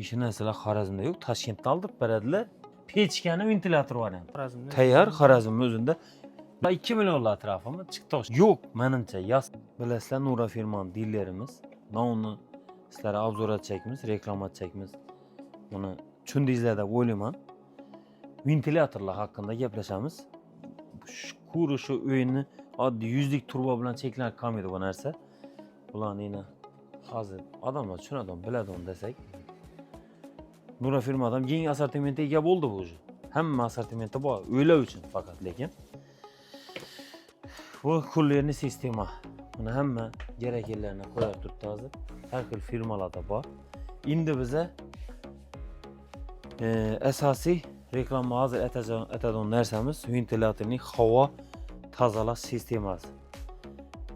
İşin mesela Xorazmda yok. Toshkentda aldık beradilar. Pechkani ventilator var yani. Xorazmda. Tayyor Xorazm o'zida. 2 millionlar atrofimi chiqdi. Yo'q, menimcha yoz. Bilasizlar, Nura firmani dillerimiz. Uni sizlarga obzor etchakmiz, reklama etchakmiz. Buni tushundingizlar deb o'ylayman. Ventilatorlar haqida gaplashamiz. Kuru shu uyni oddiy 100lik turbo bilan cheklanib qolmaydi bu narsa. Bularni yana hozir odamlar tushunadi, biladi desak. Nura firmadan keng assortimentga ega bo'ldi bu уже. Hamma assortimenti bor, o'ylar uchun faqat lekin. Bu kullerni sistema. Buni hamma keraklarni qo'yib turibdi hozir. Har xil firmalarda bor. Endi biza asosiy reklama hozir aytadigan narsamiz ventilatorning havo tozalash sistemasi.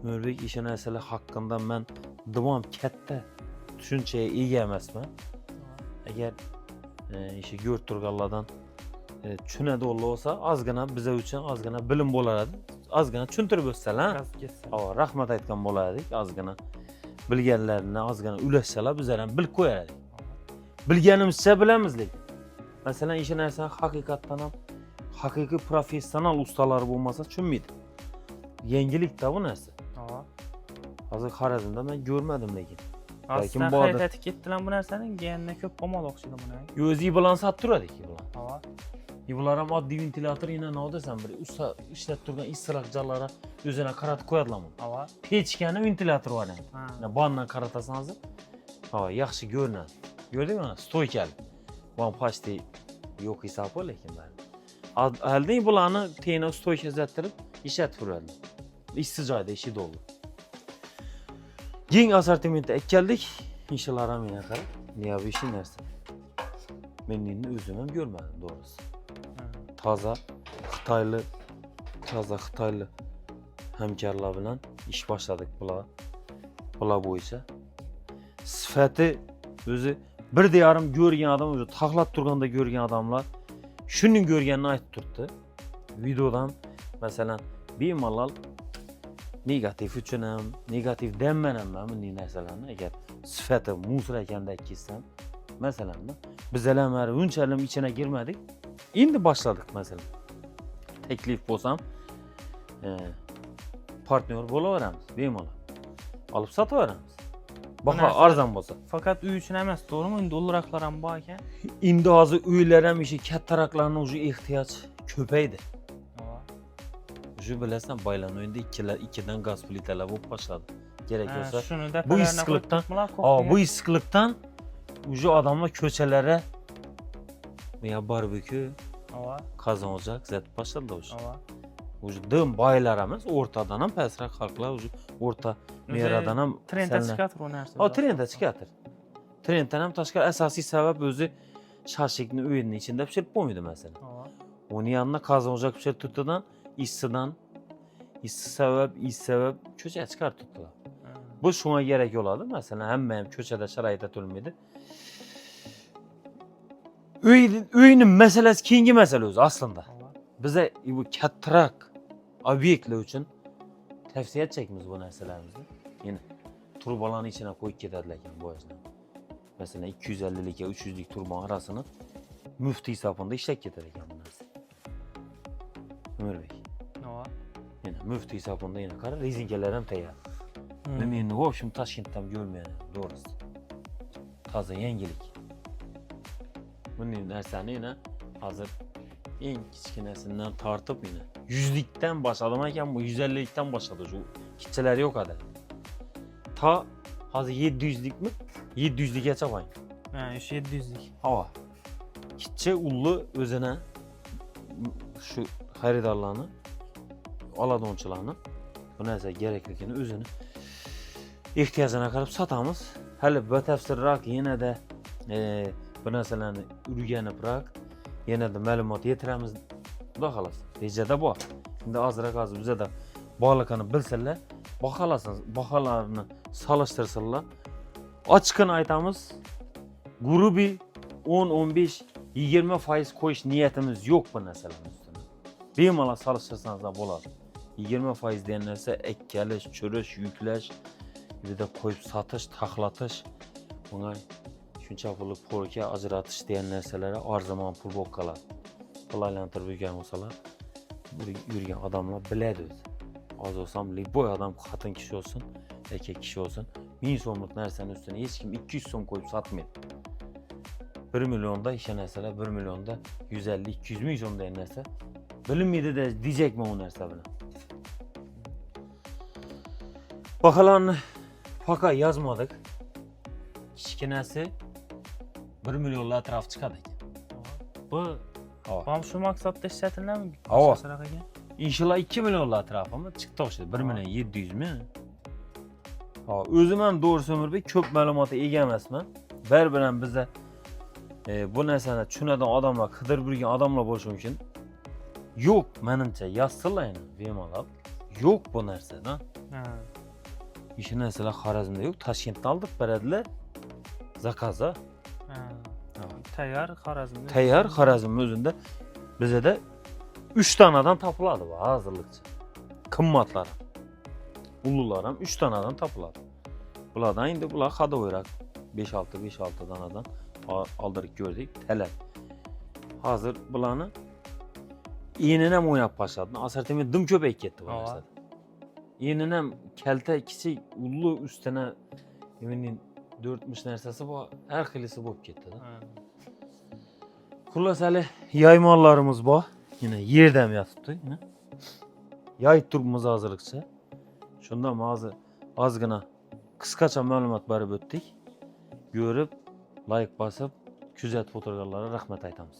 O'zbek ishi narsalar haqida men davom katta tushunchaga ega emasman. Agar ishi ko'rib turganlardan tushunadi bo'lsa, ozgina biza uchun ozgina bilim bo'lardi. Ozgina tushuntirib o'tsalar, rahmat aytgan bo'lardik. Ozgina bilganlarini ozgina ulashsalar, bizlar ham bilib qo'yardik. Bilganimizcha bilamiz lekin. Masalan, ishi narsa haqiqatdan ham haqiqiy professional ustalar bo'lmasa tushunmaydi. Yangilikda bu narsa. Hozir Xorazmda men ko'rmadim lekin. Lekin bu qaytib ketdilar bu narsaning yanına ko'p qo'mol o'xshaydi buni. O'zi bilan sotib turadi bular. Bular ham oddiy ventilator yana nima desam bir usta ishlab turgan issiq joylarga o'zini qaratib qo'yadilar buni. Pechkani ventilator var yani. Bandan qaratasan hozir. Yaxshi ko'rinadi. Ko'rdingmi mana stoykali. Bu почти yo'q hisobi lekin bari. Alding bularni tena stoyka zattirib ishlatib turadi. İssiq joyda ishi doldi. Keng assortimentga keldik. İnşallah ham yana qarab. Niye bu işin narsa? Men endi o'zim ham ko'rmadim doğrusu. Toza Xitoyli hamkorlar bilan ish boshladik bular bo'yicha. Sifati o'zi birda yarim ko'rgan odam, o'zi taxlab turganda ko'rgan odamlar shuning ko'rganini aytib turibdi. Videodan masalan bemalol negativ uchun ham, negativ deman ham bunday narsalarni agar sifati musor ekanda kessam, masalan bizlar ham unchalik ichine girmadik. Endi boshladik masalan. Taklif bo'lsam, partnyor bo'laveramiz, bemalol. Olib sotaveramiz. Baho arzon bo'lsa. Faqat uy uchun emas, to'g'rimi? Endi o'lroqlar ham bor ekan. Endi hozir uylar ham ishi kattaroqlarning o'zi ehtiyoj ko'paydi. Shu bilasan, baylanma endi ikkidan gaz plitalar bo'lib boshladi. Kerak bo'lsa, bu issiqlikdan o'zi odamlar ko'chalarga barbekü, qozon ocak zat boshladi o'zi. O'zi dim boylar emas, o'rtadan ham pastroq xalqlar o'zi o'rta meradan ham trendga chiqadir bu narsa. Trendga chiqadir. Trenddan ham tashqari asosiy sabab o'zi shashikni uyning ichida pishirib qo'ymaydi masalan. Uning yanına qozon ocak pishirib tutdidan issiq sabab ko'chaga chiqarib tutdilar. Bu shunga kerak bo'ladi. Masalan, hamma ham ko'chada sharoit etilmaydi. Uyning masalasi keyingi masala o'zi aslında. Bize bu kattaroq obyektlar uchun tavsiya etchakmiz bu narsalarimizni. Yine turbalarning ichine qo'yib ketadilar ekan bu yo'ldan. Masalan 250 ga 300 lik turba arasini muftiy hisobida ishlab ketar ekan bu narsa. Ömerbek. Yine muftiy hisobida yine qara rezinkalar ham tayyor. Men endi v общем Toshkentdan ko'rmayman doğrusu. Toza yangilik. Bunday narsani yine hozir eng kichkinasidan tortib yine 100likdan boshladim ekan, bu 150likdan boshladi. Shu kichchalar yo'q edi. Ta hozir 700likmi? 700likgacha qo'y. Shu 700lik. Kichcha ulli o'zina shu xaridorlarni, oladonchilarni bu narsa kerakligini o'zini ehtiyojuna qarab sotamiz. Hali batafsilroq yanada bu narsalarni o'rganibroq yanada ma'lumot yetiramiz. Xudo xolos. Rejada bor. Endi hozir bizada bog'liqini bilsinlar, baholarni solishtirsinlar. Ochiqini aytamiz. Grubi 10-15-20% qo'yish niyatimiz yo'q bu narsalarning ustida. Bemalol solishtirsangiz bo'ladi. 20% degan narsa ekkalish, cho'rish, yuklash, bir de qo'yib sotish, taxlatish bunga shuncha pulni polga ajratish degan narsalari arzaman pul bo'lib qoladi. Qo'llantirib yurgan bo'lsalar, yurgan odamlar biladi o'zi. Az olsam, liboy adam xotin kishi olsun, erkek kishi olsun, 1000 so'mlik narsani ustiga hech kim 200 so'm qo'yib sotmaydi. 1 millionda ishon narsalar 1 millionda 150-200 ming so'm degan narsa bilinmaydi de diyecekmi o narsa bilan. Bahalarni fakat yazmadık. Kichkinasi 1 millionlar atrof chiqadi ekan. Bu ham shu maqsadda ishlatiladimi? Havo. Saraqaga? İnşallah 2 milyonlar atrofimi chiqdi o'xshaydi. 1 million 700 ming. Ha, o'zim ham to'g'risi O'murbek ko'p ma'lumotga ega emasman. Bir-bilan biza bu narsani tushunadigan odamlar, qidirib yurgan odamlar bo'lishi mumkin. Yo'q, menimcha yozsinlar bemalol. Yo'q bu narsada. Ha. İşte narsalar Xorazmda yo'q, Toshkentdan olib beradilar. Zakaz'a. Ha. Tayyor Xorazmda. Tayyor Xorazm o'zida bizada 3 tanadan topiladi bu hozirlikcha. Qimmatlari. Ulug'lar ham 3 tanadan topiladi. Bulardan endi bular xadoyroq 5-6 danadan oldirib ko'rdik, talab. Hozir bularni enini ham o'ynab boshladi. Assortiment dim ko'payib ketdi bu narsada. Enini ham kalta kichik ullu ustuna emining 4 narsasi bor, har xilisi bo'lib ketdi. Xullas hali yaymonlarimiz bor. Yine yerda ham yotibdi, yine. Yayib turibmiz hozirlikcha. Shunda hozir ozgina qisqacha ma'lumot berib o'tdik. Ko'rib, like bosib, kuzatib o'tirganlarga rahmat aytamiz.